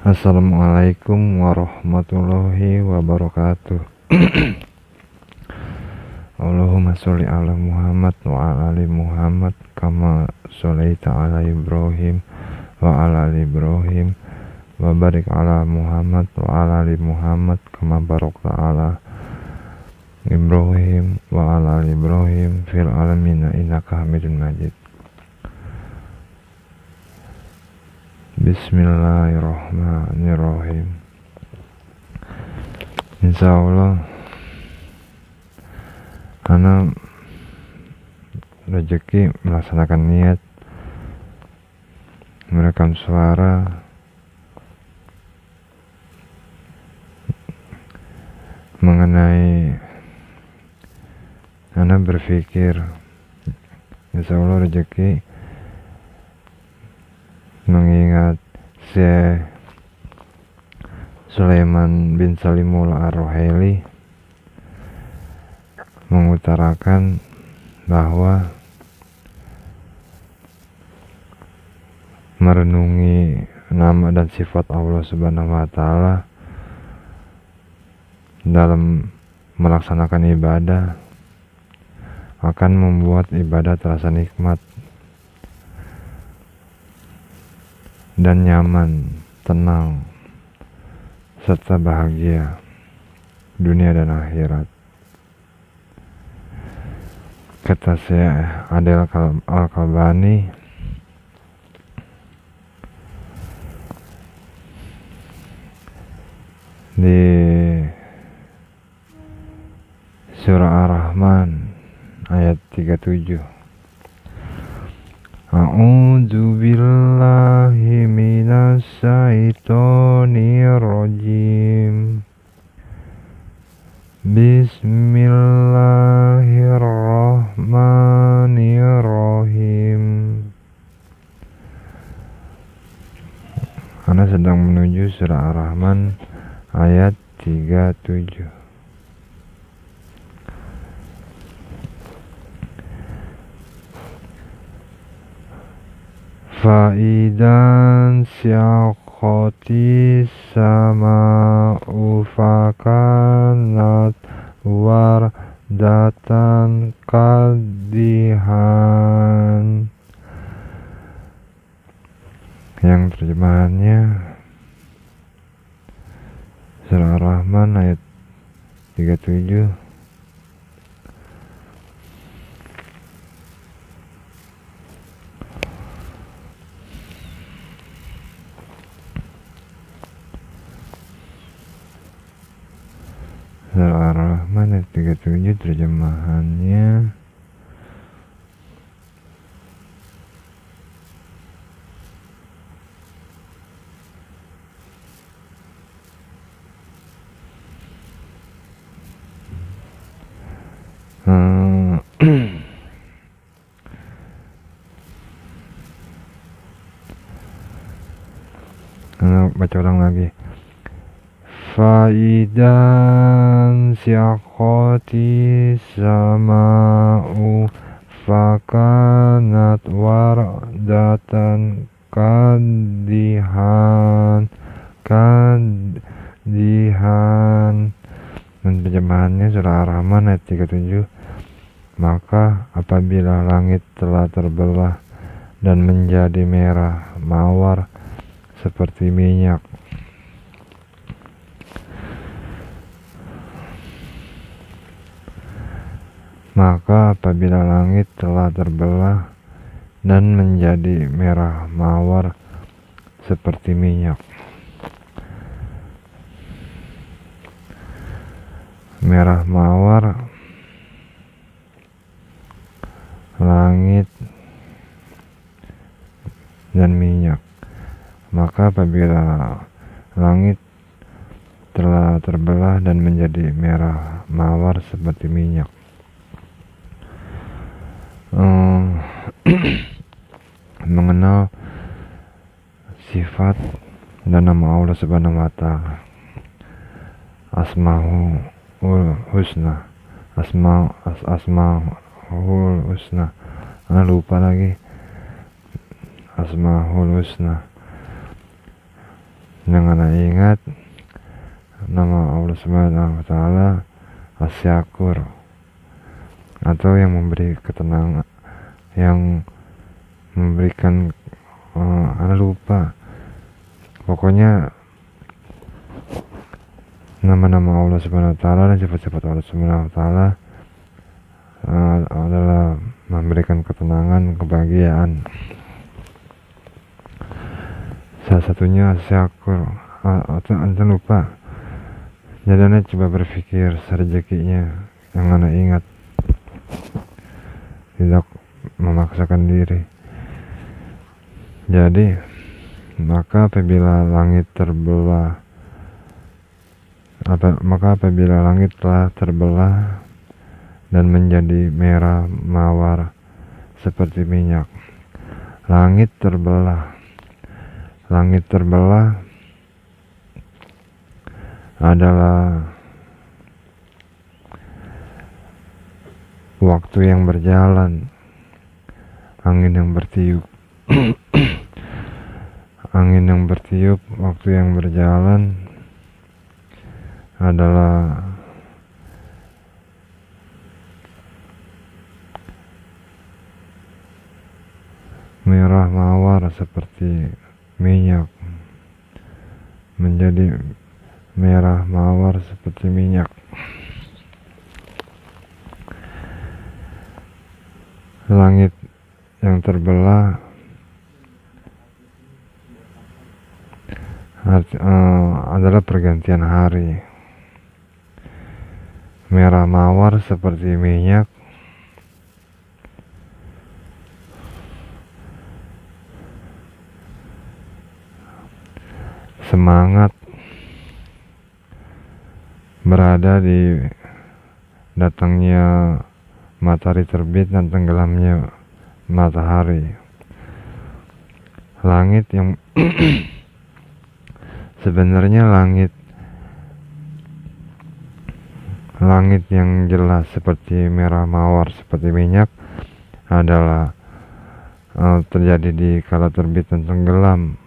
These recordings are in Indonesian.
Assalamualaikum warahmatullahi wabarakatuh. Allahumma sholli ala Muhammad wa ala ali Muhammad kama sholaita ala Ibrahim wa ala ali Ibrahim wa barik ala Muhammad wa ala ali Muhammad kama barakta ala Ibrahim wa ala ali Ibrahim fil alamin innaka Hamidum Majid. Bismillahirrahmanirrahim. Insyaallah karena rezeki melaksanakan niat merekam suara mengenai anak berpikir insyaallah rezeki mengingat Syekh Sulaiman bin Salimullah Ar-Ruhaili mengutarakan bahwa merenungi nama dan sifat Allah Subhanahu wa taala dalam melaksanakan ibadah akan membuat ibadah terasa nikmat dan nyaman, tenang, serta bahagia dunia dan akhirat. Kata Syekh Adel Al-Kalbani, di surah Ar-Rahman ayat 37, A'udzu billahi minas syaitonir rajim. Bismillahirrahmanirrahim. Anda sedang menuju surah Ar-Rahman ayat 37. Fa'idan syaqqatis sama'u fakanat wardatan kadihan. Yang terjemahannya surah Ar-Rahman ayat 37. Surah Ar-Rahman ayat 37 terjemahannya baca ulang lagi. Fa'idan syaqqatis sama'u fakanat wardatan kadihan. Terjemahannya surah Ar-Rahman ayat 37. Maka apabila langit telah terbelah dan menjadi merah mawar seperti minyak, maka apabila langit telah terbelah dan menjadi merah mawar seperti minyak, merah mawar langit dan minyak, maka apabila langit telah terbelah dan menjadi merah mawar seperti minyak, mengenal sifat dan nama Allah Subhanahu wa taala, Asmaul Husna, Asmaul Husna. Lupa lagi. Asmaul Husna. Yang ana ingat nama Allah Subhanahu wa taala Asy-Syakur, atau yang memberi ketenangan, yang memberikan ana lupa. Pokoknya nama-nama Allah Subhanahu wa taala dan sifat-sifat Allah Subhanahu wa taala adalah memberikan ketenangan, kebahagiaan. Salah satunya Syakur, atau lupa. Jadi anda coba berpikir rezekinya yang anda ingat, tidak memaksakan diri. Jadi maka apabila langit terbelah, maka apabila langit telah terbelah dan menjadi merah mawar seperti minyak. Langit terbelah adalah waktu yang berjalan, angin yang bertiup. Angin yang bertiup, waktu yang berjalan adalah merah mawar seperti minyak, menjadi merah mawar seperti minyak. Langit yang terbelah adalah pergantian hari. Merah mawar seperti minyak semangat berada di datangnya matahari terbit dan tenggelamnya matahari. Langit yang sebenarnya langit yang jelas seperti merah mawar seperti minyak adalah terjadi di kala terbit dan tenggelam.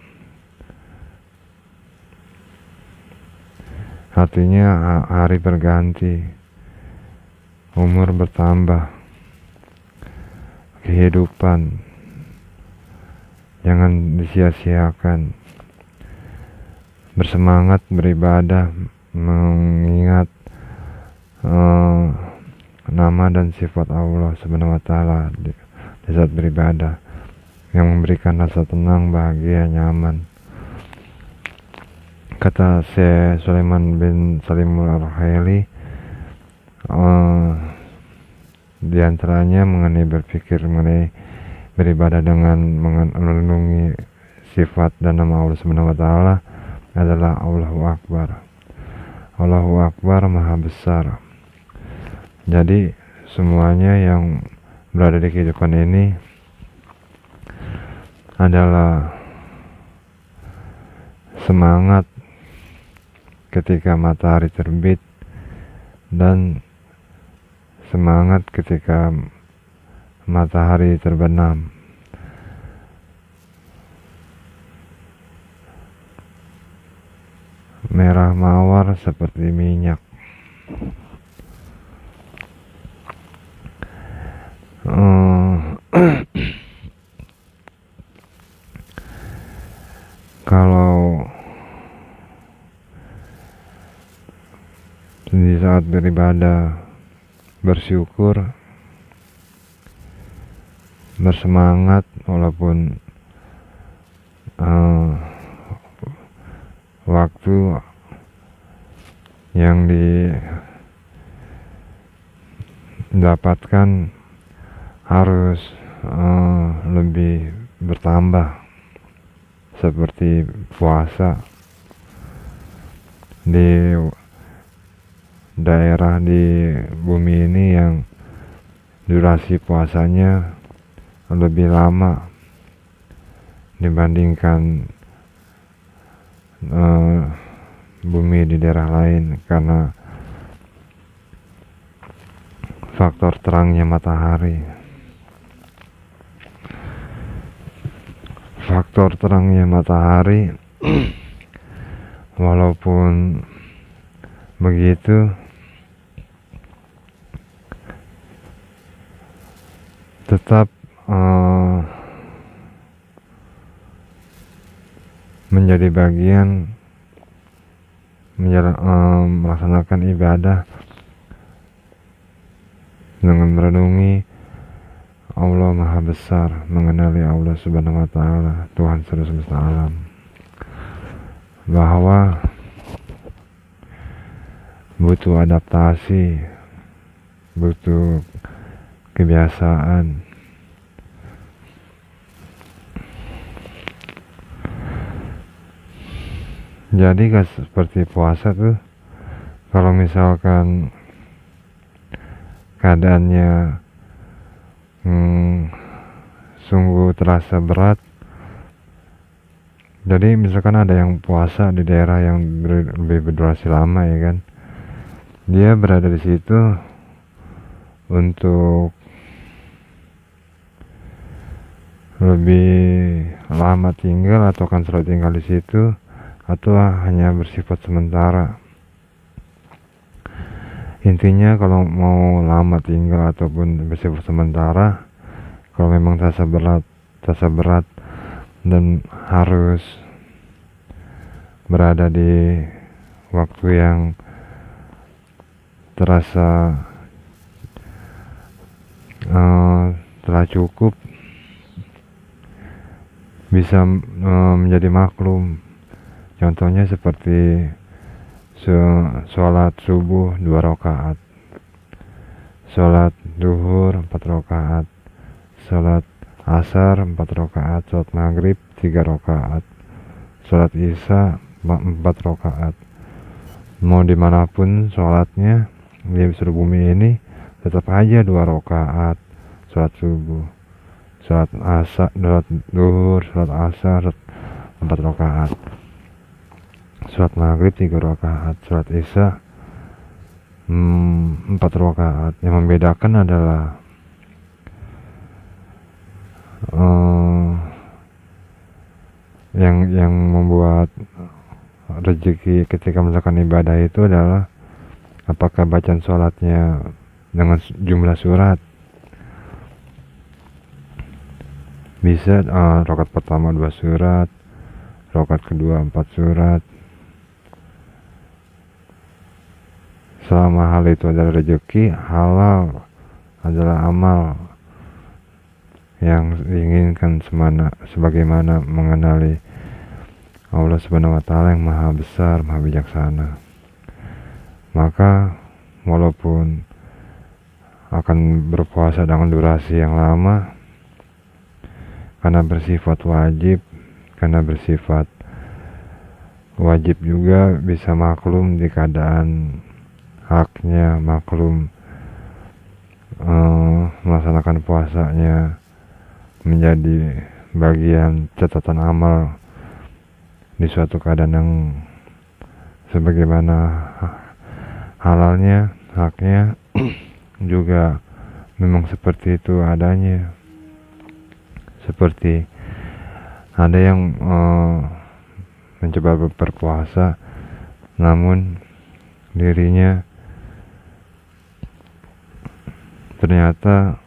Artinya hari berganti, umur bertambah, kehidupan jangan disia-siakan. Bersemangat beribadah, mengingat nama dan sifat Allah Subhanahu wa taala di saat beribadah, yang memberikan rasa tenang, bahagia, nyaman. Kata Syekh Sulaiman bin Salimul Ar-Ruhaili, di antaranya mengenai berpikir mengenai beribadah dengan melindungi sifat dan nama Allah Subhanahu wa taala adalah Allahu Akbar. Allahu Akbar, Maha Besar. Jadi semuanya yang berada di kehidupan ini adalah semangat ketika matahari terbit dan semangat ketika matahari terbenam. Merah mawar seperti minyak. Kalau di saat beribadah bersyukur, bersemangat walaupun waktu yang didapatkan harus lebih bertambah, seperti puasa di daerah di bumi ini yang durasi puasanya lebih lama dibandingkan bumi di daerah lain karena faktor terangnya matahari. Faktor terangnya matahari walaupun begitu tetap menjadi bagian melaksanakan ibadah dengan merenungi Allah Maha Besar, mengenali Allah Subhanahu wa Ta'ala, Tuhan seluruh semesta alam, bahwa butuh adaptasi, butuh kebiasaan. Jadi seperti puasa tuh, kalau misalkan keadaannya sungguh terasa berat, jadi misalkan ada yang puasa di daerah yang lebih berdurasi lama, ya kan, dia berada di situ untuk lebih lama tinggal atau akan selalu tinggal di situ, atau hanya bersifat sementara. Intinya kalau mau lama tinggal ataupun bersifat sementara, kalau memang terasa berat dan harus berada di waktu yang terasa telah cukup, bisa menjadi maklum. Contohnya seperti sholat subuh 2 rakaat, sholat duhur 4 rakaat, sholat asar 4 rakaat, sholat maghrib 3 rakaat, sholat isya 4 rakaat. Mau dimanapun sholatnya di seluruh bumi ini, tetap aja 2 rakaat sholat subuh, sholat asar, sholat duhur, sholat asar 4 rakaat, sholat maghrib 3 rakaat, sholat isya 4 rakaat. Yang membedakan adalah yang membuat rezeki ketika melakukan ibadah itu adalah apakah bacaan sholatnya dengan jumlah surat. Bisa rakaat pertama 2 surat, rakaat kedua 4 surat. Selama hal itu adalah rezeki, halal adalah amal yang diinginkan sebagaimana mengenali Allah Subhanahu wa Ta'ala yang Maha Besar, Maha Bijaksana. Maka walaupun akan berpuasa dengan durasi yang lama, karena bersifat wajib juga bisa maklum di keadaan haknya, maklum melaksanakan puasanya menjadi bagian catatan amal di suatu keadaan yang sebagaimana halalnya, haknya juga memang seperti itu adanya. Seperti ada yang mencoba berpuasa namun dirinya ternyata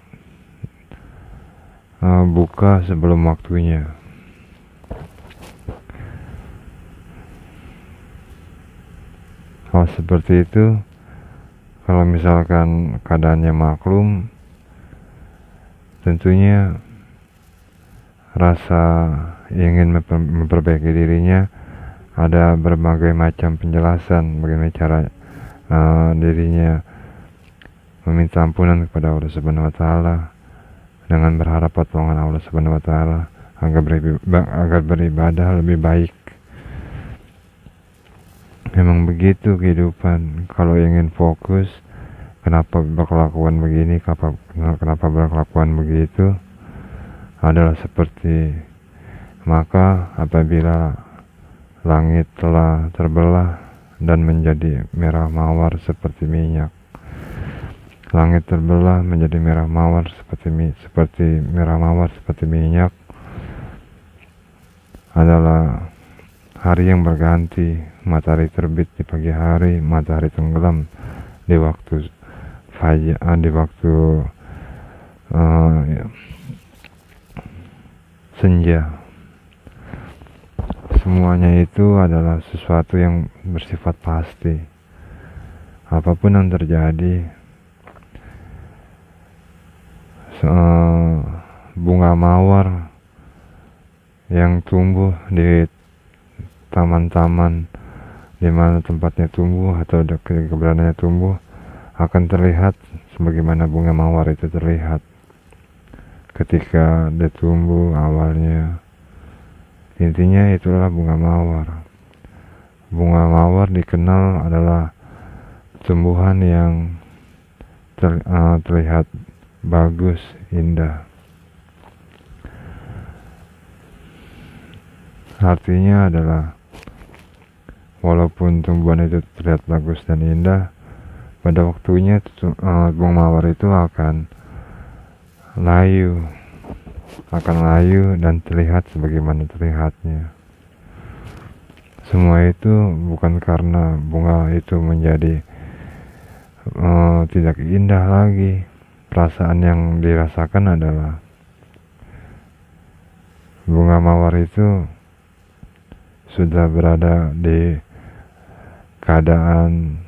buka sebelum waktunya. Hal seperti itu, kalau misalkan keadaannya maklum, tentunya rasa ingin memperbaiki dirinya, ada berbagai macam penjelasan bagaimana cara dirinya meminta ampunan kepada Allah Subhanahu wa Ta'ala dengan berharap pertolongan Allah Subhanahu wa Ta'ala agar beribadah lebih baik. Memang begitu kehidupan. Kalau ingin fokus, kenapa berkelakuan begini, kenapa berkelakuan begitu, adalah seperti, maka apabila langit telah terbelah dan menjadi merah mawar seperti minyak, langit terbelah menjadi merah mawar seperti minyak, adalah hari yang berganti, matahari terbit di pagi hari, matahari tenggelam di waktu fajar, di waktu ya, senja. Semuanya itu adalah sesuatu yang bersifat pasti. Apapun yang terjadi, bunga mawar yang tumbuh di taman-taman di mana tempatnya tumbuh atau keberadaannya tumbuh akan terlihat sebagaimana bunga mawar itu terlihat ketika dia tumbuh awalnya. Intinya itulah bunga mawar. Bunga mawar dikenal adalah tumbuhan yang terlihat bagus, indah. Artinya adalah walaupun tumbuhan itu terlihat bagus dan indah, pada waktunya bunga mawar itu akan layu dan terlihat sebagaimana terlihatnya. Semua itu bukan karena bunga itu menjadi tidak indah lagi. Perasaan yang dirasakan adalah bunga mawar itu sudah berada di keadaan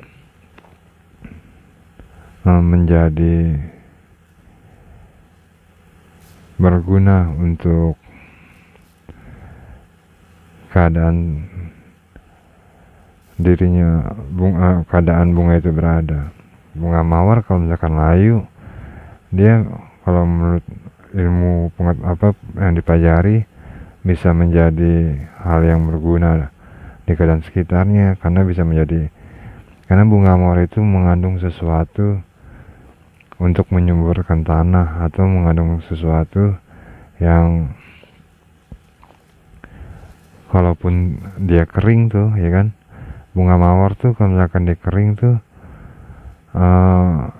menjadi berguna untuk keadaan dirinya, keadaan bunga itu berada. Bunga mawar kalau misalkan layu, dia kalau menurut ilmu yang dipelajari bisa menjadi hal yang berguna di keadaan sekitarnya, karena bunga mawar itu mengandung sesuatu untuk menyuburkan tanah atau mengandung sesuatu yang kalaupun dia kering tuh, ya kan, bunga mawar tuh kalau misalkan dia kering tuh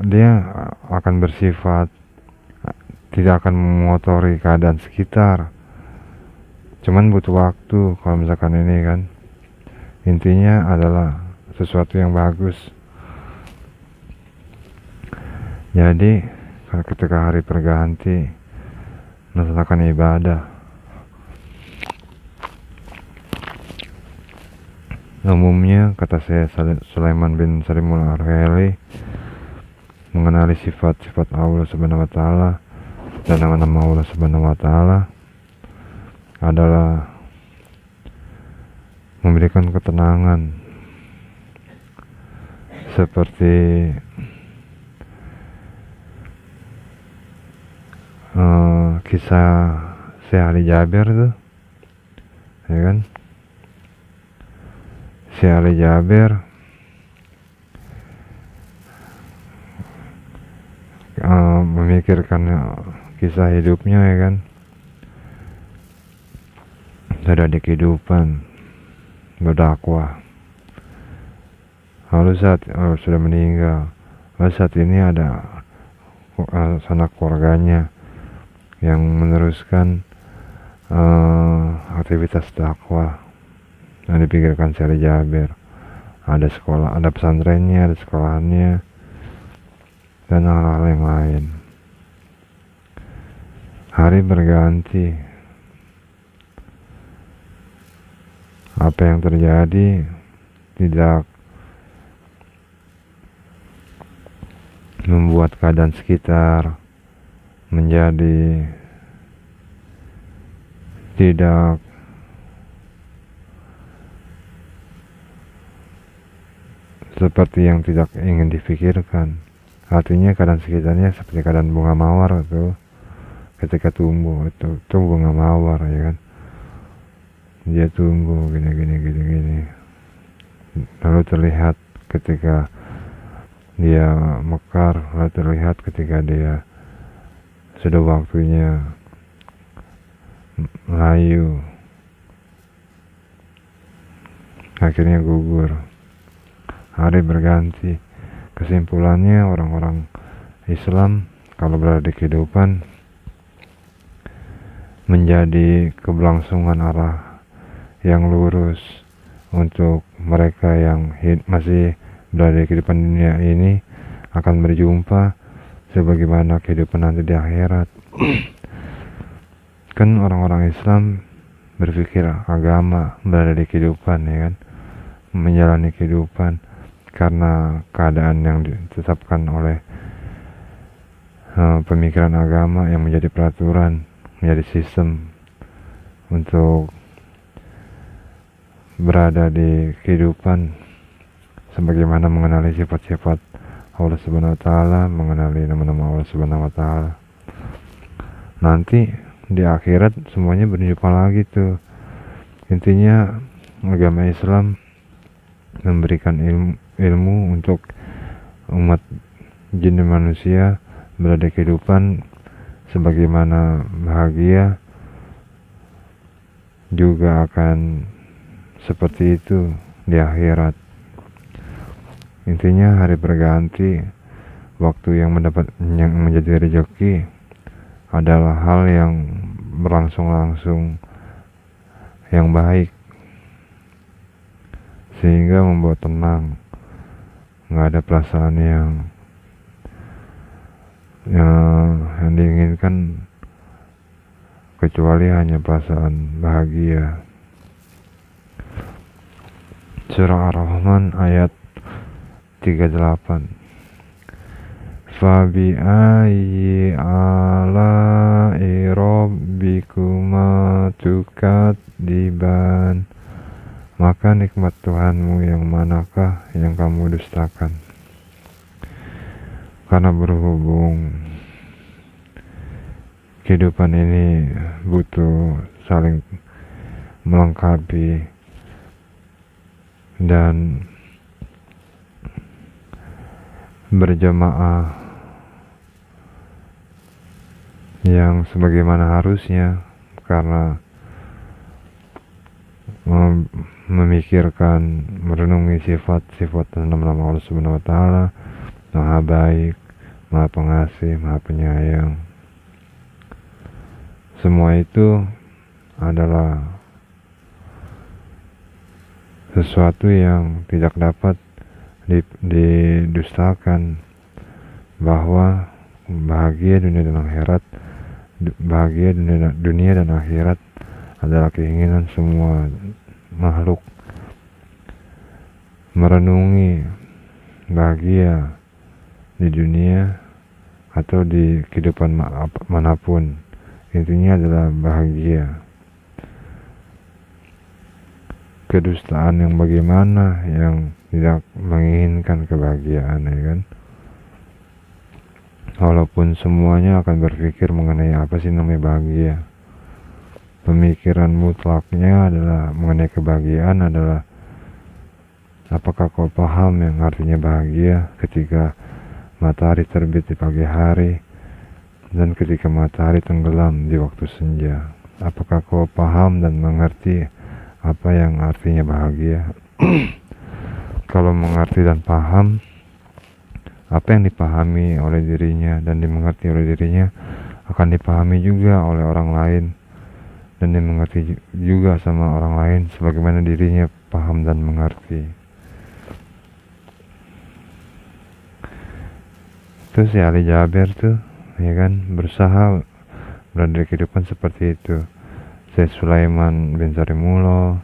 dia akan bersifat tidak akan mengotori keadaan sekitar, cuman butuh waktu kalau misalkan ini kan. Intinya adalah sesuatu yang bagus. Jadi ketika hari berganti, melaksanakan ibadah, umumnya kata saya Sulaiman bin Salimul Arheli, mengenali sifat-sifat Allah Subhanahu wa Ta'ala dan nama-nama Allah Subhanahu wa Ta'ala adalah memberikan ketenangan, seperti kisah Syekh Ali Jaber tuh, ya kan. Syekh Ali Jaber memikirkan kisah hidupnya, ya kan, sudah di kehidupan berdakwah, lalu sudah meninggal, lalu saat ini ada sanak keluarganya yang meneruskan aktivitas dakwah yang dipikirkan Syekh Ali Jaber. Ada sekolah, ada pesantrennya, ada sekolahannya, dan hal-hal yang lain. Hari berganti, apa yang terjadi tidak membuat keadaan sekitar menjadi tidak seperti yang tidak ingin dipikirkan. Artinya keadaan sekitarnya seperti keadaan bunga mawar itu ketika tumbuh, itu bunga mawar, ya kan, dia tumbuh gini, lalu terlihat ketika dia mekar, lalu terlihat ketika dia sudah waktunya layu, akhirnya gugur. Hari berganti. Kesimpulannya, orang-orang Islam kalau berada di kehidupan menjadi keberlangsungan arah yang lurus untuk mereka yang masih berada di kehidupan dunia ini akan berjumpa sebagaimana kehidupan nanti di akhirat. Kan orang-orang Islam berpikir agama berada di kehidupan, ya kan, menjalani kehidupan karena keadaan yang ditetapkan oleh pemikiran agama yang menjadi peraturan, menjadi sistem untuk berada di kehidupan, sebagaimana mengenali sifat-sifat Allah Subhanahu wa Ta'ala, mengenali nama-nama Allah Subhanahu wa Ta'ala. Nanti di akhirat semuanya berjumpa lagi tuh. Intinya agama Islam memberikan ilmu untuk umat jin dan manusia berada di kehidupan sebagaimana bahagia, juga akan seperti itu di akhirat. Intinya hari berganti, waktu yang menjadi rezeki adalah hal yang berlangsung-langsung yang baik, sehingga membuat tenang, nggak ada perasaan yang diinginkan kecuali hanya perasaan bahagia. Surah Ar-Rahman ayat 38. Fabi ayyi ala'i rabbikuma tukadziban. Maka nikmat Tuhanmu yang manakah yang kamu dustakan? Karena berhubung kehidupan ini butuh saling melengkapi dan berjamaah yang sebagaimana harusnya, karena memikirkan, merenungi sifat-sifat dan nama-nama Allah Subhanahu wa Ta'ala, Maha baik, Maha pengasih, Maha penyayang. Semua itu adalah sesuatu yang tidak dapat didustakan, bahwa bahagia dunia dan akhirat, bahagia dunia dan akhirat adalah keinginan semua makhluk. Merenungi bahagia di dunia atau di kehidupan manapun, intinya adalah bahagia. Kedustaan yang bagaimana yang tidak menginginkan kebahagiaan, ya kan? Walaupun semuanya akan berpikir mengenai apa sih namanya bahagia, pemikiran mutlaknya adalah mengenai kebahagiaan adalah apakah kau paham yang artinya bahagia ketika matahari terbit di pagi hari dan ketika matahari tenggelam di waktu senja? Apakah kau paham dan mengerti apa yang artinya bahagia? Kalau mengerti dan paham, apa yang dipahami oleh dirinya dan dimengerti oleh dirinya akan dipahami juga oleh orang lain dan dimengerti juga sama orang lain sebagaimana dirinya paham dan mengerti. Terus si Ali Jaber tuh, ya kan, berusaha berada di kehidupan seperti itu. Syekh Sulaiman bin Sarimullah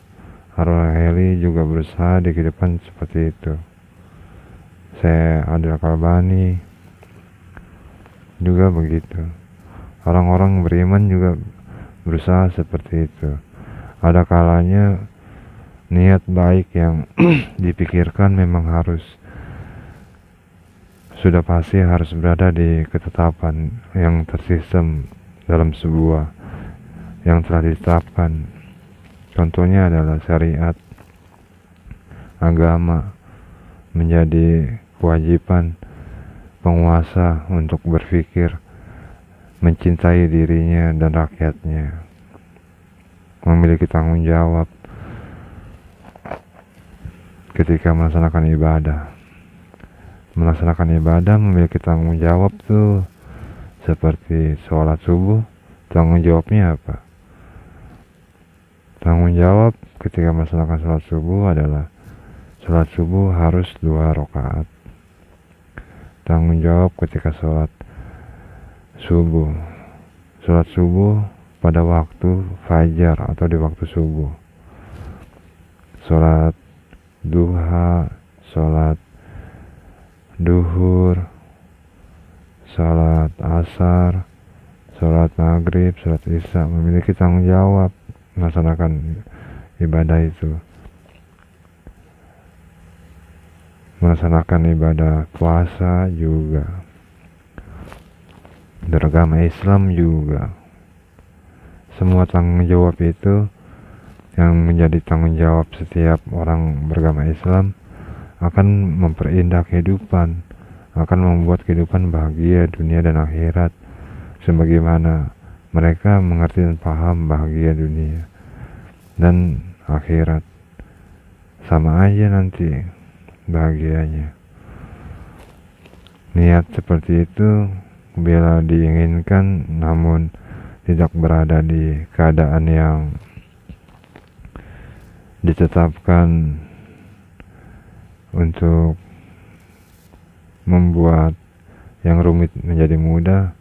Ar-Ruhaili juga berusaha di kehidupan seperti itu. Syekh Abdul Kalbani juga begitu. Orang-orang beriman juga berusaha seperti itu. Ada kalanya niat baik yang dipikirkan memang sudah pasti harus berada di ketetapan yang tersistem dalam sebuah yang telah ditetapkan. Contohnya adalah syariat agama menjadi kewajiban penguasa untuk berpikir, mencintai dirinya dan rakyatnya, memiliki tanggung jawab ketika melaksanakan ibadah. Melaksanakan ibadah memiliki tanggung jawab tuh, seperti sholat subuh, tanggung jawabnya apa? Tanggung jawab ketika melaksanakan sholat subuh adalah sholat subuh harus 2 rakaat. Tanggung jawab ketika sholat subuh pada waktu fajar atau di waktu subuh. Sholat duha, sholat duhur, sholat asar, sholat maghrib, sholat isya memiliki tanggung jawab melaksanakan ibadah itu. Melaksanakan ibadah puasa juga, beragama Islam juga. Semua tanggung jawab itu yang menjadi tanggung jawab setiap orang beragama Islam akan memperindah kehidupan, akan membuat kehidupan bahagia dunia dan akhirat, sebagaimana mereka mengerti dan paham bahagia dunia dan akhirat. Sama aja nanti bahagianya. Niat seperti itu bila diinginkan namun tidak berada di keadaan yang ditetapkan untuk membuat yang rumit menjadi mudah,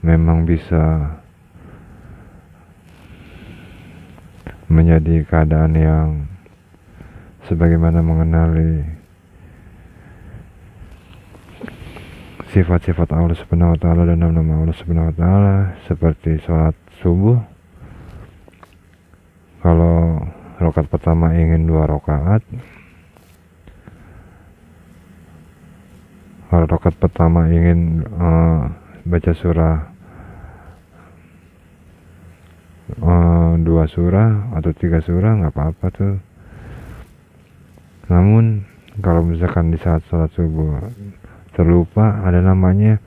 memang bisa menjadi keadaan yang sebagaimana mengenali sifat-sifat Allah Subhanahu wa taala dan nama-nama Allah Subhanahu wa taala, seperti sholat subuh. Kalau rakaat pertama ingin 2 rakaat, kalau rakaat pertama ingin baca surah 2 surah atau 3 surah nggak apa-apa tuh. Namun kalau misalkan di saat sholat subuh terlupa, ada namanya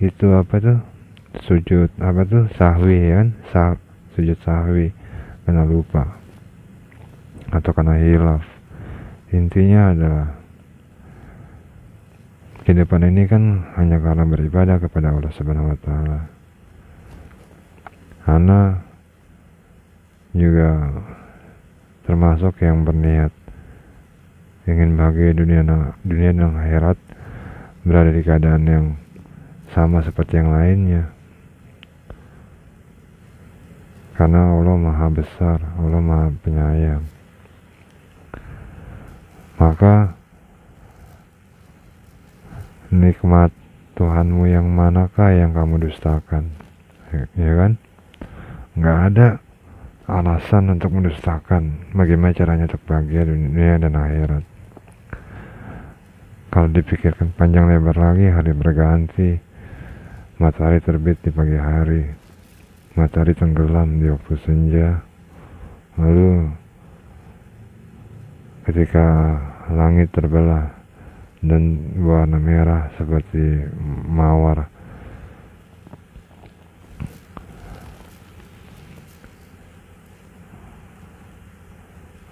itu apa tuh, sujud apa tuh, sahwi kan, sujud sahwi karena lupa atau karena hilaf. Intinya adalah kehidupan ini kan hanya karena beribadah kepada Allah Subhanahu wa taala. Ana juga termasuk yang berniat ingin bahagia dunia dan akhirat, berada di keadaan yang sama seperti yang lainnya, karena Allah Maha Besar, Allah Maha Penyayang. Maka nikmat Tuhanmu yang manakah yang kamu dustakan? Ya kan? Nggak ada alasan untuk mendustakan. Bagaimana caranya untuk bahagia dunia dan akhirat? Kalau dipikirkan panjang lebar lagi, hari berganti, matahari terbit di pagi hari, matahari tenggelam di waktu senja, lalu ketika langit terbelah dan warna merah seperti mawar,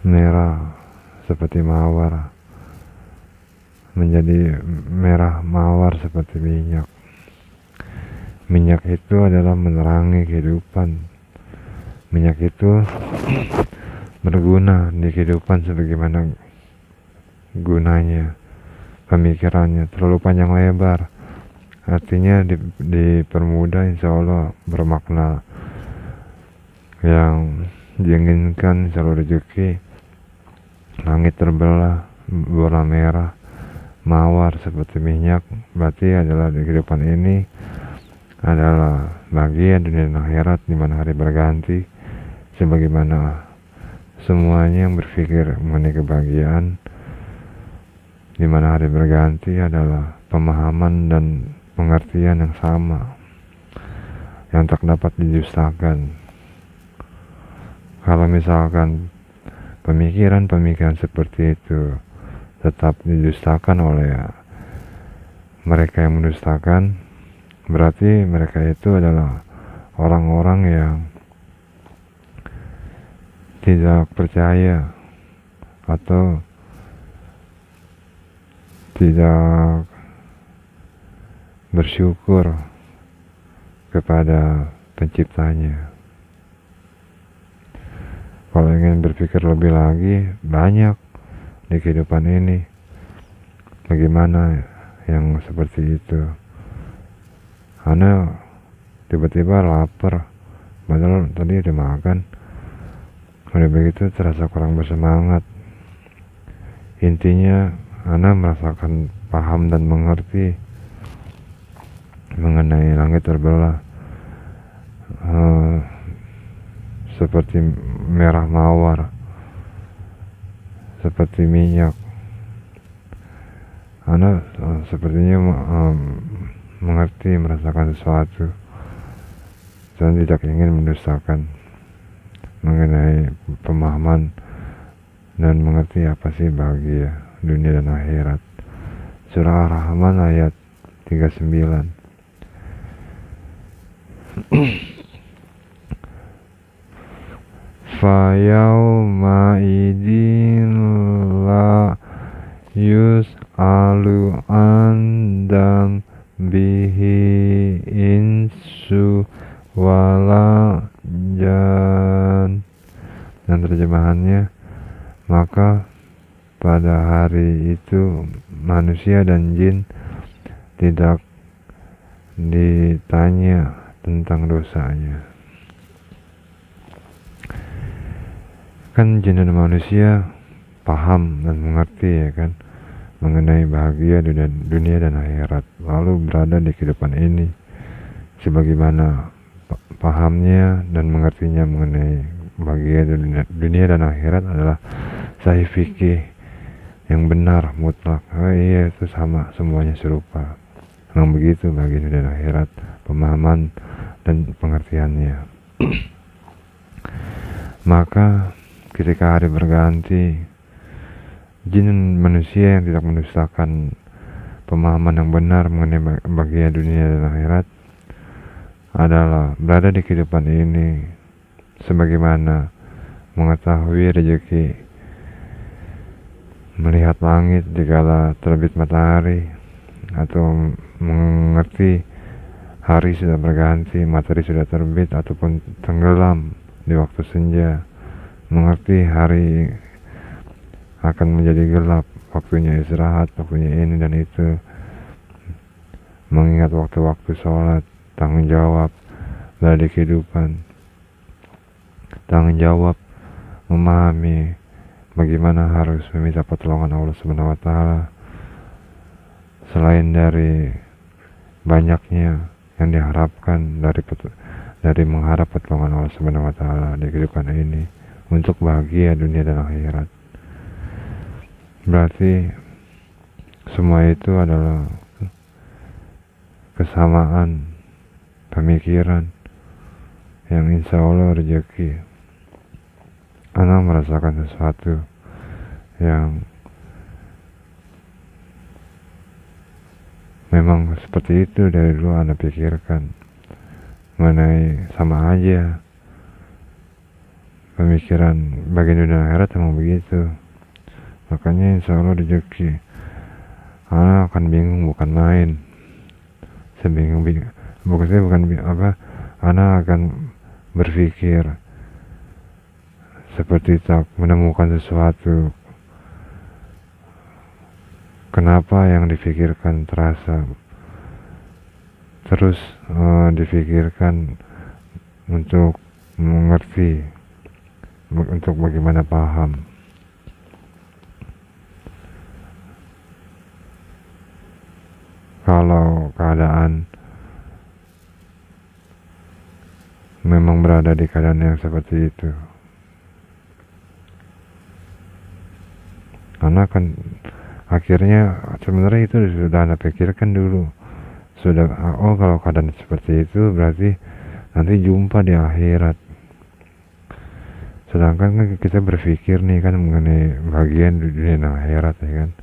merah seperti mawar menjadi merah mawar seperti minyak. Minyak itu adalah menerangi kehidupan. Minyak itu berguna di kehidupan sebagaimana gunanya. Pemikirannya terlalu panjang lebar, artinya dipermudah, insya Allah bermakna yang diinginkan, selalu rezeki. Langit terbelah berwarna merah mawar seperti minyak, berarti adalah di kehidupan ini adalah bagian dunia dan akhirat, di mana hari berganti, sebagaimana semuanya yang berpikir mengenai kebahagiaan, di mana hari berganti adalah pemahaman dan pengertian yang sama, yang tak dapat didustakan. Kalau misalkan pemikiran-pemikiran seperti itu tetap didustakan oleh mereka yang mendustakan, berarti mereka itu adalah orang-orang yang tidak percaya atau tidak bersyukur kepada penciptanya. Kalau ingin berpikir lebih lagi, banyak di kehidupan ini. Bagaimana yang seperti itu? Ana tiba-tiba lapar, padahal tadi udah makan. Udah begitu terasa kurang bersemangat. Intinya, Ana merasakan paham dan mengerti mengenai langit terbelah, seperti merah mawar, seperti minyak. Ana sepertinya mengerti, merasakan sesuatu, dan tidak ingin mendustakan mengenai pemahaman dan mengerti apa sih bahagia dunia dan akhirat. Surah Ar-Rahman ayat 39. Fayawma idin la yus'alu an bihi insu wala jan. Dan terjemahannya, maka pada hari itu manusia dan jin tidak ditanya tentang dosanya. Kan jin dan manusia paham dan mengerti, ya kan, mengenai bahagia dunia dan akhirat, lalu berada di kehidupan ini. Sebagaimana pahamnya dan mengertinya mengenai bahagia dunia dan akhirat adalah sahih fikih yang benar, mutlak. Oh iya, itu sama, semuanya serupa. Memang begitu bagi dunia dan akhirat, pemahaman dan pengertiannya. Maka ketika hari berganti, jin dan manusia yang tidak mendustakan pemahaman yang benar mengenai bahagia dunia dan akhirat adalah berada di kehidupan ini sebagaimana mengetahui rezeki, melihat langit dikala terbit matahari, atau mengerti hari sudah berganti, matahari sudah terbit ataupun tenggelam di waktu senja, mengerti hari akan menjadi gelap, waktunya istirahat, waktunya ini dan itu, mengingat waktu-waktu sholat, tanggung jawab dari kehidupan, tanggung jawab memahami bagaimana harus meminta pertolongan Allah Subhanahu wa Ta'ala, selain dari banyaknya yang diharapkan dari mengharap pertolongan Allah Subhanahu wa Ta'ala di kehidupan ini untuk bahagia dunia dan akhirat. Berarti semua itu adalah kesamaan pemikiran yang insya Allah rezeki. Ana merasakan sesuatu yang memang seperti itu dari dulu Ana pikirkan, mengenai sama aja pemikiran bagian dunia akhirat emang begitu. Makanya insya Allah rezeki. Ana akan bingung bukan main. Ana akan berpikir seperti tak menemukan sesuatu. Kenapa yang dipikirkan terasa terus dipikirkan untuk mengerti, untuk bagaimana paham. Kalau keadaan memang berada di keadaan yang seperti itu, karena kan akhirnya sebenarnya itu sudah Anda pikirkan dulu. Kalau keadaan seperti itu berarti nanti jumpa di akhirat. Sedangkan kan kita berpikir nih kan mengenai bagian dunia dan akhirat, ya kan.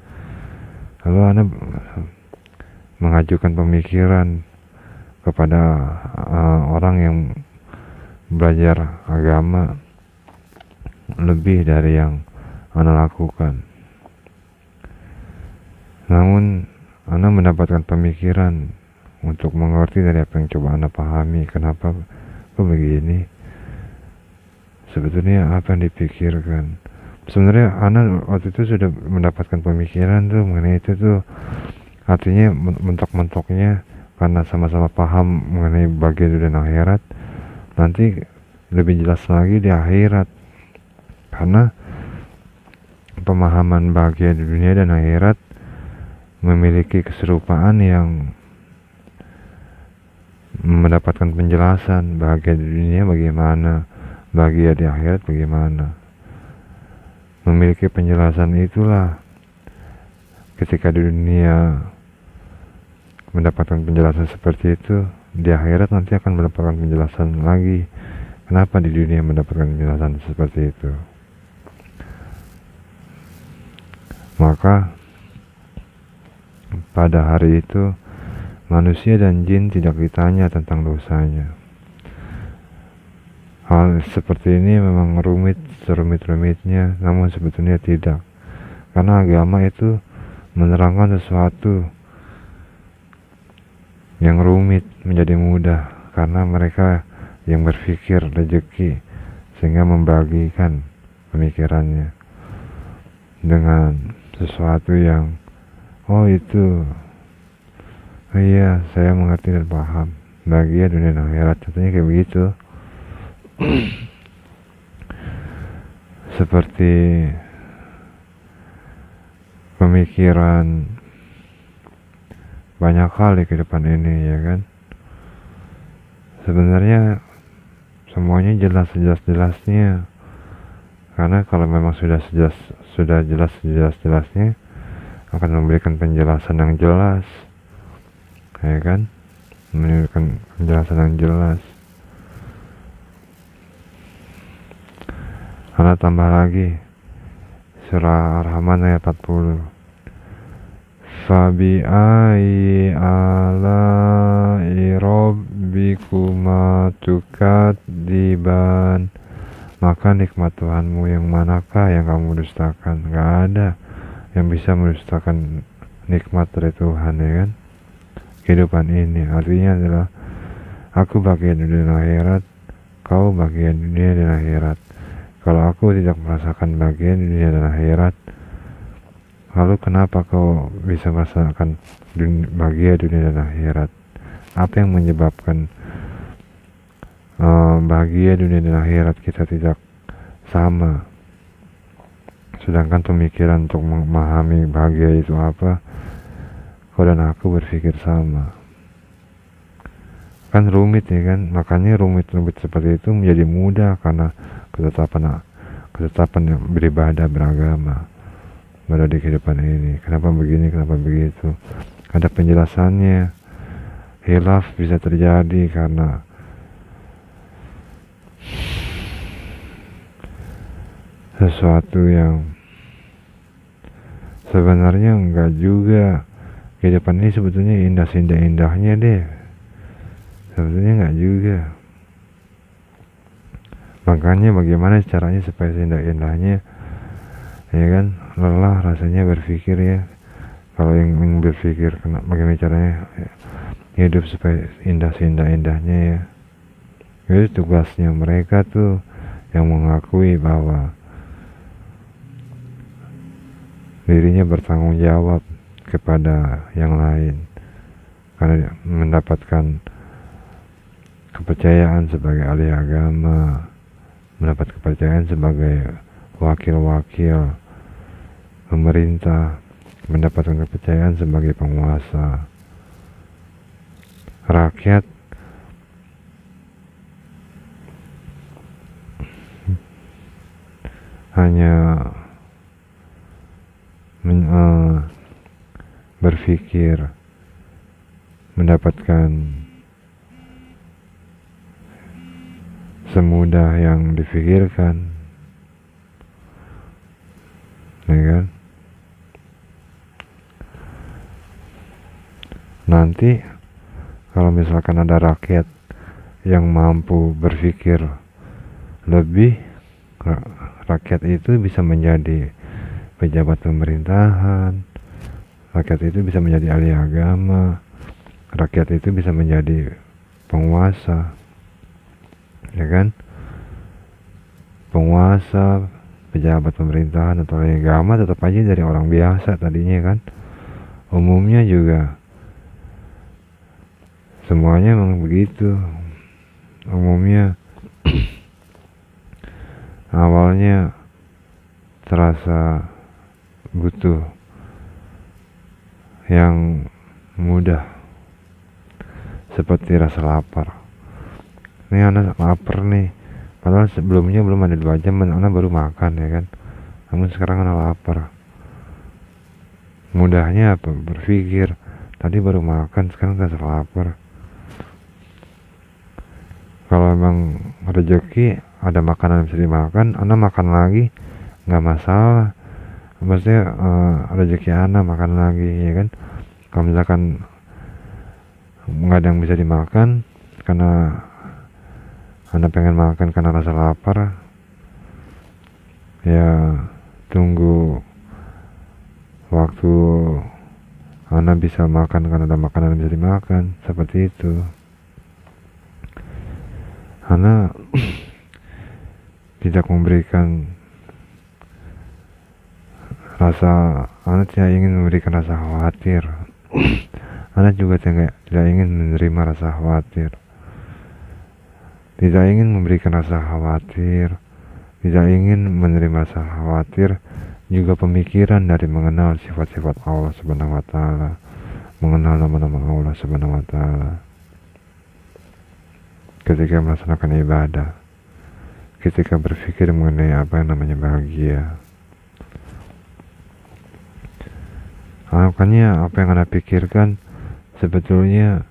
Lalu Anda mengajukan pemikiran kepada orang yang belajar agama lebih dari yang Anda lakukan. Namun Anda mendapatkan pemikiran untuk mengerti dari apa yang coba Anda pahami. Kenapa kok begini? sebetulnya apa yang dipikirkan. Sebenarnya anak waktu itu sudah mendapatkan pemikiran tuh mengenai itu tuh, artinya mentok-mentoknya karena sama-sama paham mengenai bahagia dunia dan akhirat, nanti lebih jelas lagi di akhirat, karena pemahaman bahagia di dunia dan akhirat memiliki keserupaan yang mendapatkan penjelasan. Bahagia di dunia bagaimana, bahagia di akhirat bagaimana, memiliki penjelasan. Itulah ketika di dunia mendapatkan penjelasan seperti itu, di akhirat nanti akan mendapatkan penjelasan lagi kenapa di dunia mendapatkan penjelasan seperti itu. Maka pada hari itu manusia dan jin tidak ditanya tentang dosanya. Hal seperti ini memang rumit, serumit-rumitnya, namun sebetulnya tidak, karena agama itu menerangkan sesuatu yang rumit menjadi mudah, karena mereka yang berpikir rezeki sehingga membagikan pemikirannya dengan sesuatu yang itu, iya saya mengerti dan paham bahagia dunia dan akhirat, contohnya kayak begitu. Seperti pemikiran banyak hal di kehidupan ini, ya kan. Sebenarnya semuanya jelas-jelasnya, karena kalau memang sudah jelas-jelasnya akan memberikan penjelasan yang jelas, ya kan, memberikan penjelasan yang jelas. Karena tambah lagi surah Ar-Rahman ayat 40, Fabi ai ala'i rabbikuma tukadziban, maka nikmat Tuhanmu yang manakah yang kamu dustakan? Gak ada yang bisa mendustakan nikmat dari Tuhan, ya kan. Kehidupan ini artinya adalah aku bagian dunia dan akhirat, kau bagian dunia dan akhirat. Kalau aku tidak merasakan bagian dunia dan akhirat, lalu kenapa kau bisa merasakan bahagia dunia dan akhirat? Apa yang menyebabkan bahagia dunia dan akhirat kita tidak sama, sedangkan pemikiran untuk memahami bahagia itu apa, kau dan aku berpikir sama? Kan rumit, ya kan. Makanya rumit-rumit seperti itu menjadi mudah karena ketetapan yang beribadah, beragama pada di kehidupan ini. Kenapa begini, kenapa begitu, ada penjelasannya. Khilaf bisa terjadi karena sesuatu yang sebenarnya enggak juga. Kehidupan ini sebetulnya indah-indahnya deh, sebetulnya enggak juga. Makanya bagaimana caranya supaya indah-indahnya, ya kan. Lelah rasanya berpikir, ya. Kalau yang berpikir bagaimana caranya hidup supaya indah-indahnya, ya. Itu tugasnya mereka tuh yang mengakui bahwa dirinya bertanggung jawab kepada yang lain karena mendapatkan kepercayaan sebagai ahli agama, mendapat kepercayaan sebagai wakil-wakil pemerintah, mendapatkan kepercayaan sebagai penguasa. Rakyat hanya berpikir mendapatkan semudah yang difikirkan, ya kan. Nanti kalau misalkan ada rakyat yang mampu berpikir lebih, rakyat itu bisa menjadi pejabat pemerintahan, rakyat itu bisa menjadi ahli agama, rakyat itu bisa menjadi penguasa, ya kan. penguasa, pejabat pemerintahan atau agama, tetap aja dari orang biasa tadinya kan. Umumnya juga semuanya memang begitu. Umumnya awalnya terasa butuh yang mudah, seperti rasa lapar. Ini anak lapar nih, padahal sebelumnya belum ada 2 jam anak baru makan ya kan. Namun sekarang anak lapar. Mudahnya apa? Berpikir, tadi baru makan, sekarang rasa lapar. Kalau emang rezeki ada makanan yang bisa dimakan, anak makan lagi nggak masalah. Maksudnya rezeki anak makan lagi ya kan. Kalau misalkan nggak ada yang bisa dimakan karena anak pengen makan karena rasa lapar, ya tunggu waktu anak bisa makan karena ada makanan yang bisa dimakan, seperti itu. Anak tidak memberikan rasa, anak tidak ingin memberikan rasa khawatir. Anak juga tidak ingin menerima rasa khawatir, tidak ingin memberikan rasa khawatir, tidak ingin menerima rasa khawatir, juga pemikiran dari mengenal sifat-sifat Allah Subhanahu wa taala, mengenal nama-nama Allah Subhanahu wa taala. Ketika melaksanakan ibadah, ketika berpikir mengenai apa yang namanya bahagia. Makanya apa yang Anda pikirkan sebetulnya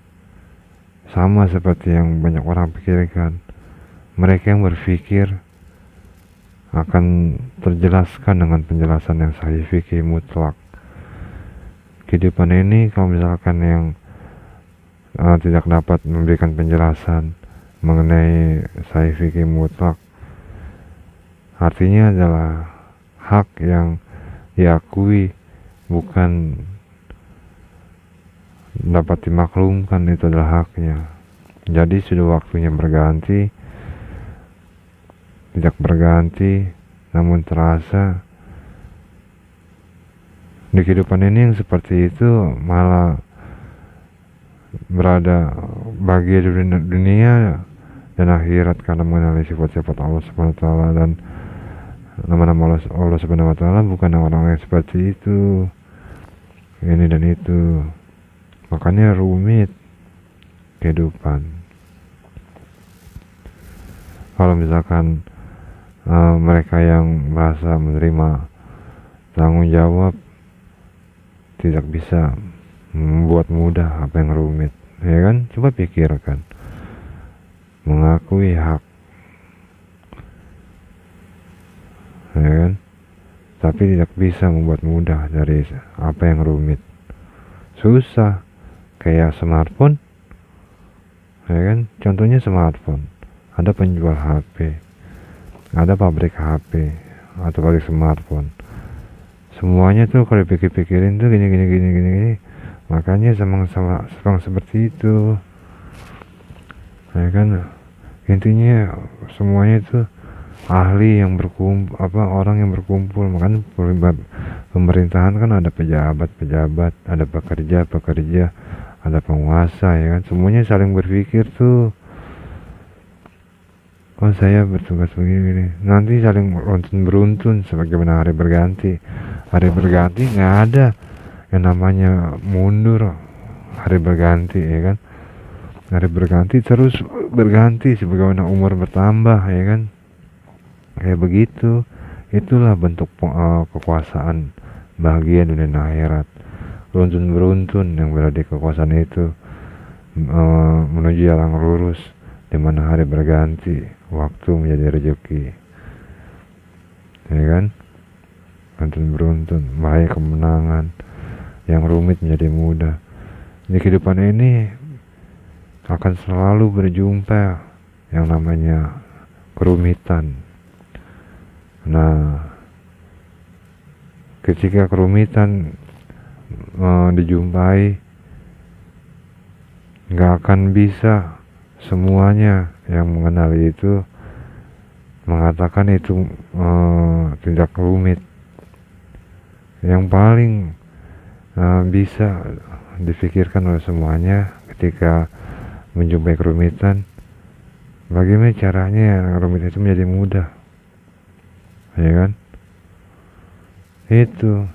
sama seperti yang banyak orang pikirkan. Mereka yang berpikir akan terjelaskan dengan penjelasan yang sahih fikih mutlak. Kehidupan ini kalau misalkan yang tidak dapat memberikan penjelasan mengenai sahih fikih mutlak, artinya adalah hak yang diakui, bukan dapat dimaklumkan. Itu adalah haknya. Jadi sudah waktunya berganti, tidak berganti, namun terasa di kehidupan ini yang seperti itu malah berada bahagia di dunia dan akhirat karena mengenali sifat-sifat Allah Subhanahu wa taala dan nama-nama Allah Subhanahu wa taala, bukan orang yang seperti itu, ini dan itu. Makanya rumit kehidupan. Kalau misalkan mereka yang merasa menerima tanggung jawab tidak bisa membuat mudah apa yang rumit, ya kan? Coba pikirkan, mengakui hak, ya kan? Tapi tidak bisa membuat mudah dari apa yang rumit. Susah, kayak smartphone, ya kan? Contohnya smartphone, ada penjual HP, ada pabrik HP atau pabrik smartphone. Semuanya tuh kalau dipikir-pikirin tuh gini. Makanya semang seperti itu, ya kan? Intinya semuanya itu ahli yang berkumpul, orang yang berkumpul. Makanya pemerintahan kan ada pejabat, ada pekerja, ada penguasa, ya kan? Semuanya saling berpikir tuh, oh saya bertugas begini, nanti saling beruntun sebagaimana hari berganti. Hari berganti nggak ada yang namanya mundur, hari berganti, ya kan? Hari berganti terus berganti sebagaimana umur bertambah, ya kan? Kayak begitu. Itulah bentuk kekuasaan bahagia dunia dan akhirat. Beruntun yang berada di kekuasaan itu menuju jalan lurus, di mana hari berganti, waktu menjadi rezeki, ya kan? Beruntun, bahaya kemenangan, yang rumit menjadi mudah. Di kehidupan ini akan selalu berjumpa yang namanya kerumitan. Nah, ketika kerumitan dijumpai, nggak akan bisa semuanya yang mengenali itu mengatakan itu tidak rumit. Yang paling bisa difikirkan oleh semuanya ketika menjumpai kerumitan, bagaimana caranya yang rumit itu menjadi mudah, ya kan? Itu.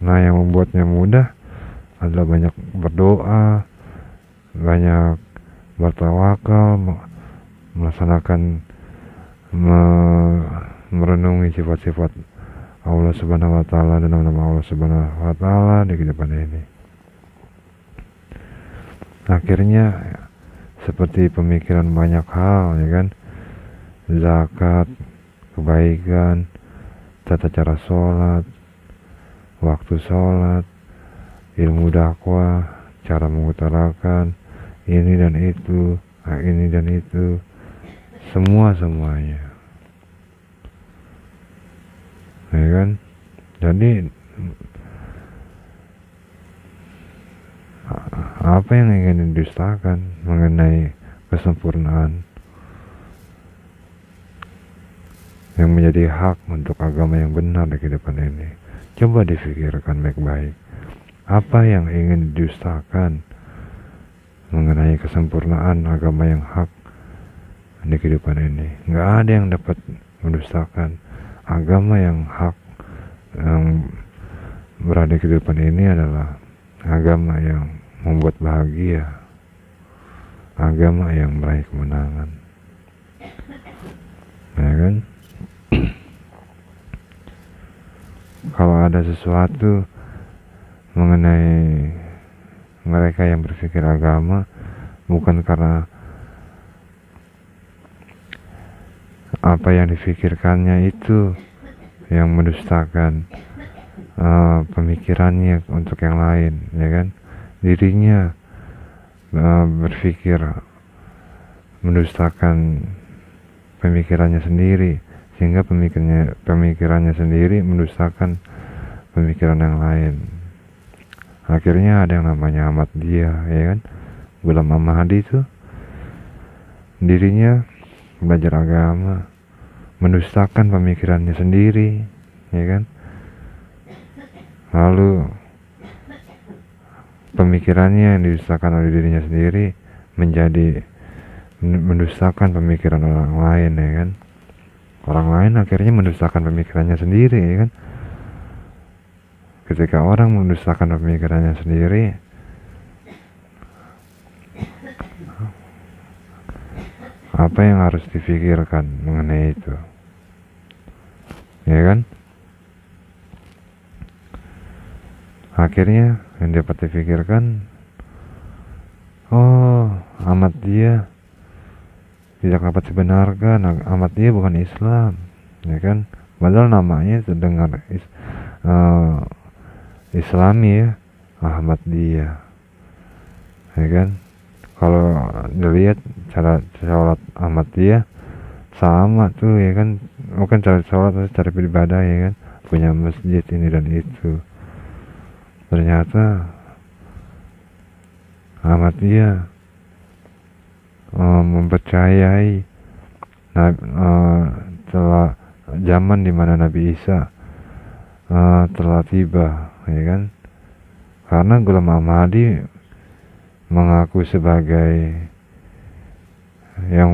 Nah, yang membuatnya mudah adalah banyak berdoa, banyak bertawakal, melaksanakan merenungi sifat-sifat Allah Subhanahu wa taala dan nama-nama Allah Subhanahu wa taala di kehidupan ini. Akhirnya seperti pemikiran banyak hal, ya kan? Zakat, kebaikan, tata cara sholat, waktu sholat, ilmu dakwah, cara mengutarakan ini dan itu, ini dan itu, semuanya, ya kan? Jadi apa yang ingin didustakan mengenai kesempurnaan yang menjadi hak untuk agama yang benar di kehidupan ini? Coba difikirkan baik-baik. Apa yang ingin didustakan mengenai kesempurnaan agama yang hak di kehidupan ini? Nggak ada yang dapat mendustakan agama yang hak yang berada di kehidupan ini adalah agama yang membuat bahagia, agama yang meraih kemenangan, ya kan? Kalau ada sesuatu mengenai mereka yang berpikir agama bukan karena apa yang difikirkannya itu yang mendustakan pemikirannya untuk yang lain, ya kan? Dirinya berpikir mendustakan pemikirannya sendiri, sehingga pemikirannya sendiri mendustakan pemikiran yang lain. Akhirnya ada yang namanya Ahmadiyah, ya kan? Ghulam Ahmadi itu dirinya belajar agama, mendustakan pemikirannya sendiri, ya kan? Lalu pemikirannya yang didustakan oleh dirinya sendiri menjadi mendustakan pemikiran orang lain, ya kan? Orang lain akhirnya mendustakan pemikirannya sendiri, ya kan? Ketika orang mendustakan pemikirannya sendiri, apa yang harus difikirkan mengenai itu, ya kan? Akhirnya yang dapat difikirkan, oh, Ahmadiyah tidak dapat dibenarkan, Ahmadiyah bukan Islam, ya kan? Padahal namanya terdengar Islami, ya, Ahmadiyah, ya kan? Kalau dilihat cara sholat Ahmadiyah sama tuh, ya kan? Bukan cara sholat, tapi cara beribadah, ya kan? Punya masjid ini dan itu. Ternyata Ahmadiyah mempercayai telah zaman dimana Nabi Isa telah tiba, ya kan? Karena Ghulam Ahmadi mengaku sebagai yang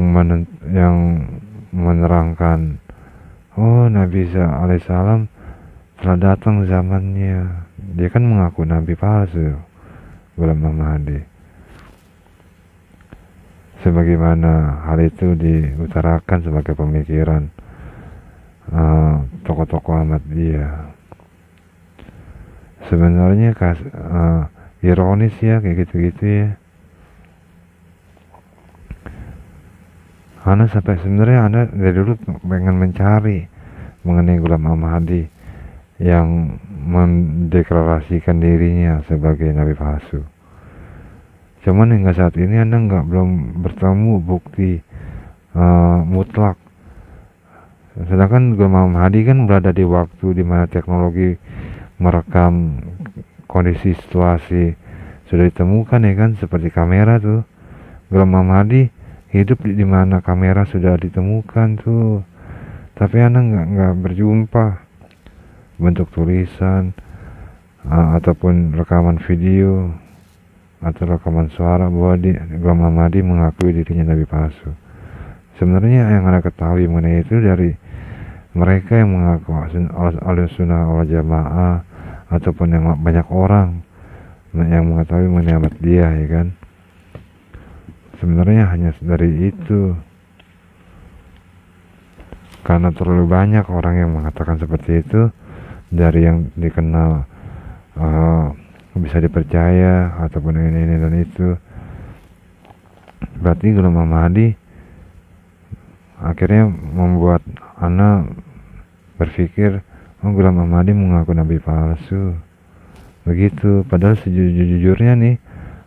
menerangkan, oh, Nabi Isa alaihissalam telah datang zamannya. Dia kan mengaku nabi palsu, Ghulam Ahmadi. Sebagaimana hal itu diutarakan sebagai pemikiran tokoh-tokoh Ahmadiyah. Sebenarnya ironis, ya, kayak gitu-gitu, ya. Ana sampai sebenarnya Anda dari dulu pengen mencari mengenai Ghulam Ahmadi yang mendeklarasikan dirinya sebagai nabi palsu. Cuman hingga saat ini Anda belum bertemu bukti mutlak. Sedangkan Ghulam Ahmadi kan berada di waktu di mana teknologi merekam kondisi situasi sudah ditemukan, ya kan? Seperti kamera tuh. Ghulam Ahmadi hidup di mana kamera sudah ditemukan tuh. tapi ana nggak berjumpa bentuk tulisan ataupun rekaman video atau rekaman suara bahwa Ghulam Ahmadi mengakui dirinya nabi palsu. Sebenarnya yang ana ketahui mengenai itu dari mereka yang mengaku Ahlussunnah wal Jamaah ataupun yang banyak orang yang mengetahui mengenai Ahmadiyah, ya kan. Sebenarnya hanya dari itu, karena terlalu banyak orang yang mengatakan seperti itu, dari yang dikenal bisa dipercaya ataupun ini dan itu. Berarti Ghulam Ahmadi akhirnya membuat ana berpikir, oh Ghulam Ahmadi mengaku nabi palsu begitu. Padahal sejujurnya nih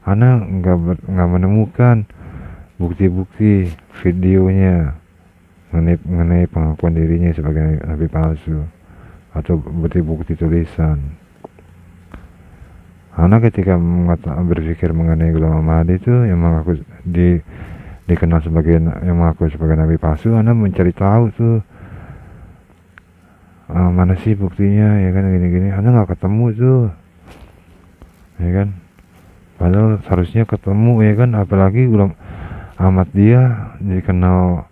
ana nggak menemukan bukti-bukti videonya mengenai pengakuan dirinya sebagai nabi palsu atau bukti-bukti tulisan. Ana ketika berpikir mengenai Ghulam Ahmadi itu yang mengaku dikenal sebagai yang mengaku sebagai nabi palsu, ana mencari tahu tuh mana sih buktinya, ya kan, gini-gini. Ana nggak ketemu tuh, ya kan. Padahal seharusnya ketemu, ya kan. Apalagi Ghulam Ahmadiyah dikenal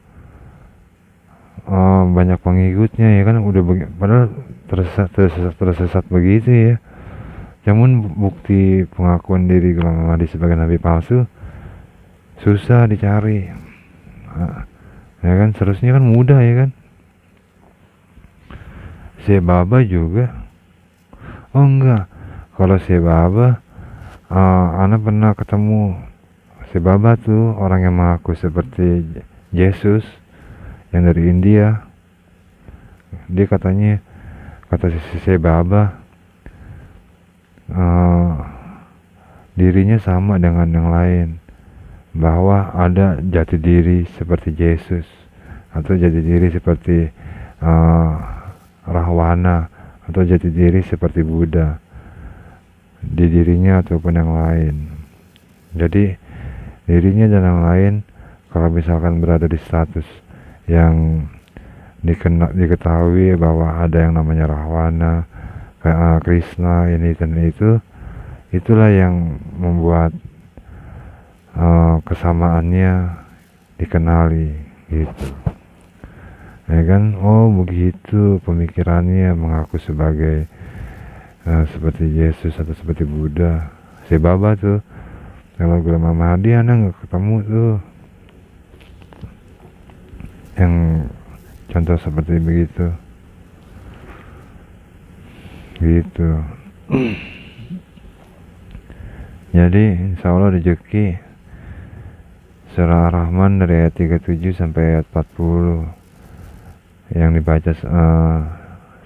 banyak pengikutnya, ya kan. Udah padahal tersesat begitu ya. Namun bukti pengakuan diri Ghulam Ahmadi sebagai nabi palsu susah dicari, ya kan. Seharusnya kan mudah, ya kan. Syekh Baba juga, oh enggak, kalau Syekh Baba ana pernah ketemu Syekh Baba tuh orang yang mengaku seperti Yesus yang dari India. Dia katanya, kata Syekh Baba, dirinya sama dengan yang lain, bahwa ada jati diri seperti Yesus atau jati diri seperti Rahwana atau jati diri seperti Buddha di dirinya ataupun yang lain. Jadi dirinya dan yang lain kalau misalkan berada di status yang diketahui bahwa ada yang namanya Rahwana, Krishna, ini dan itu, itulah yang membuat kesamaannya dikenali gitu, ya kan. Oh begitu pemikirannya, mengaku sebagai seperti Yesus atau seperti Buddha. Syekh Baba tuh. Kalau Ghulam Ahmadi ana nggak ketemu tuh yang contoh seperti begitu gitu. Jadi insya Allah rezeki surah Ar-Rahman dari ayat 37 sampai ayat 40 yang dibaca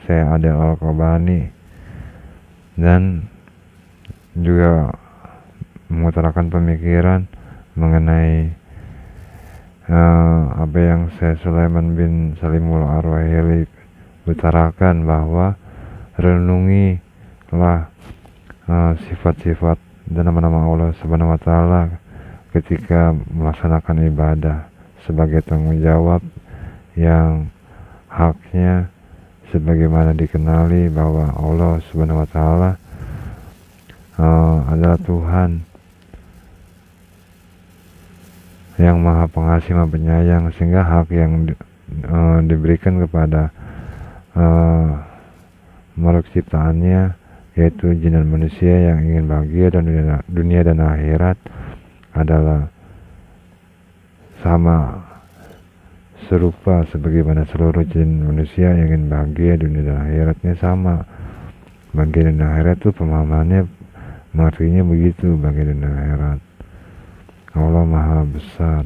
saya Adel Al-Qabani, dan juga mengutarakan pemikiran mengenai apa yang saya Sulaiman bin Salimul Arwahili utarakan, bahwa renungilah sifat-sifat dan nama-nama Allah Subhanahu wa Ta'ala ketika melaksanakan ibadah sebagai tanggung jawab yang haknya sebagaimana dikenali bahwa Allah Subhanahu wa Ta'ala adalah Tuhan yang maha pengasih, maha penyayang, sehingga hak yang diberikan kepada makhluk ciptaannya, yaitu jin dan manusia yang ingin bahagia dan dunia dan akhirat, adalah sama serupa sebagaimana seluruh jin manusia yang ingin bahagia dunia dan akhiratnya sama. Bahagia dan akhirat itu pemahamannya, mengertinya begitu, bahagia dan akhirat. Allah maha besar,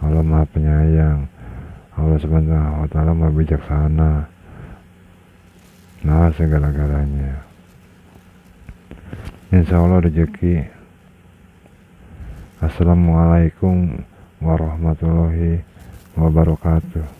Allah maha penyayang, Allah Subhanahu wa Ta'ala maha bijaksana, maha segala-galanya. Insya Allah rezeki. Assalamualaikum warahmatullahi wabarakatuh.